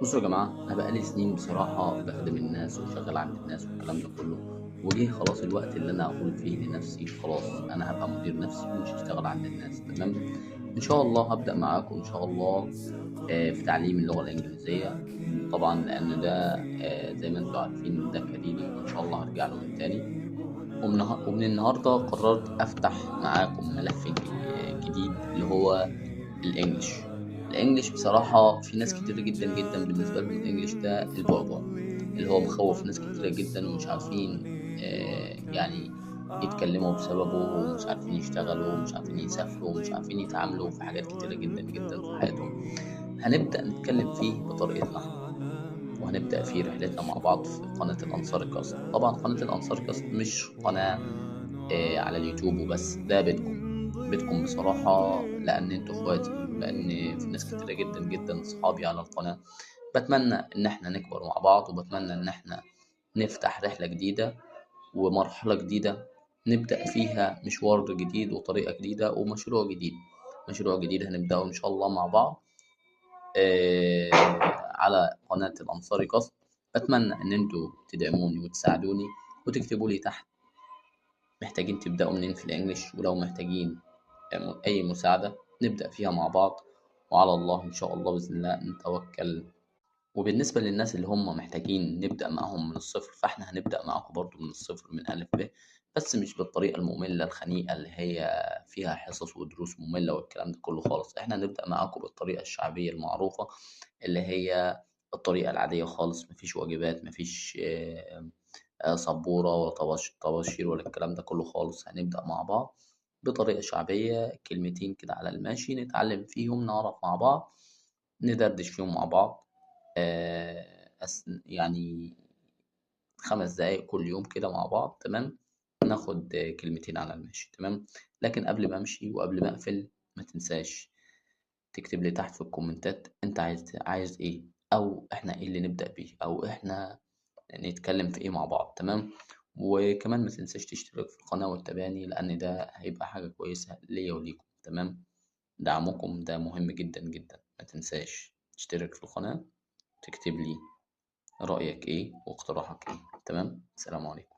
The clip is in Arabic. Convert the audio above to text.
بصوا يا جماعة، أنا بقالي سنين بصراحة بخدم الناس وشغال عند الناس والكلام ده كله. وجه خلاص الوقت اللي أنا أقول فيه لنفسي خلاص أنا هبقى مدير نفسي ومش هشتغل عند الناس. تمام. إن شاء الله هبدأ معاكم إن شاء الله في تعليم اللغة الإنجليزية. طبعا لأن ده زي ما أنتوا عارفين ده كاريري وإن شاء الله هرجع له من تاني. ومن النهاردة قررت أفتح معاكم ملف جديد اللي هو الانجليش. الانجليش بصراحة في ناس كتير جدا جدا بالنسبة لهم الانجليش ده البعبع اللي هو مخوف ناس كتيرة جدا ومش عارفين يعني يتكلموا بسببه ومش عارفين يشتغلوا ومش عارفين يسافروا ومش عارفين يتعاملوا في حاجات كتيرة جدا جدا في حياتهم. هنبدأ نتكلم فيه بطريقتنا احنا، وهنبدأ فيه رحلتنا مع بعض في قناة الأنصار كاست. طبعا قناة الأنصار كاست مش قناة على اليوتيوب وبس، ده بيتكم بصراحة، لأن انتوا اخواتي ولأن في ناس كتيرة جدا جدا صحابي على القناة. بتمنى إن احنا نكبر مع بعض، وبتمنى إن احنا نفتح رحلة جديدة ومرحلة جديدة نبدأ فيها مشوار جديد وطريقة جديدة ومشروع جديد. مشروع جديد هنبدأه إن شاء الله مع بعض آه، على قناة الأنصاري قصد. بتمنى إن انتوا تدعموني وتساعدوني وتكتبوا لي تحت محتاجين تبدأوا منين في الإنجليش، ولو محتاجين أي مساعدة نبدأ فيها مع بعض. وعلى الله إن شاء الله بإذن الله نتوكل. وبالنسبة للناس اللي هم محتاجين نبدأ معاهم من الصفر، فإحنا هنبدأ معاكم برضو من الصفر من ألف ب، بس مش بالطريقة المملة الخنيقة اللي هي فيها حصص ودروس مملة والكلام ده كله خالص. إحنا هنبدأ معاكم بالطريقة الشعبية المعروفة اللي هي الطريقة العادية خالص. مفيش واجبات، مفيش سبورة ولا طباشير ولا الكلام ده كله خالص. هنبدأ مع بعض بطريقة شعبية، كلمتين كده على الماشي نتعلم فيهم، نعرف مع بعض، ندردش فيهم مع بعض. يعني 5 دقايق كل يوم كده مع بعض. تمام. ناخد كلمتين على الماشي. تمام. لكن قبل ما امشي وقبل ما اقفل، ما تنساش تكتب لي تحت في الكومنتات انت عايز ايه، او احنا ايه اللي نبدأ بيه، او احنا نتكلم في ايه مع بعض. تمام. وكمان ما تنساش تشترك في القناة وتتابعني، لان ده هيبقى حاجة كويسة ليا وليكم. تمام. دعمكم ده مهم جدا جدا. ما تنساش تشترك في القناة، تكتب لي رأيك ايه واقتراحك ايه. تمام. السلام عليكم.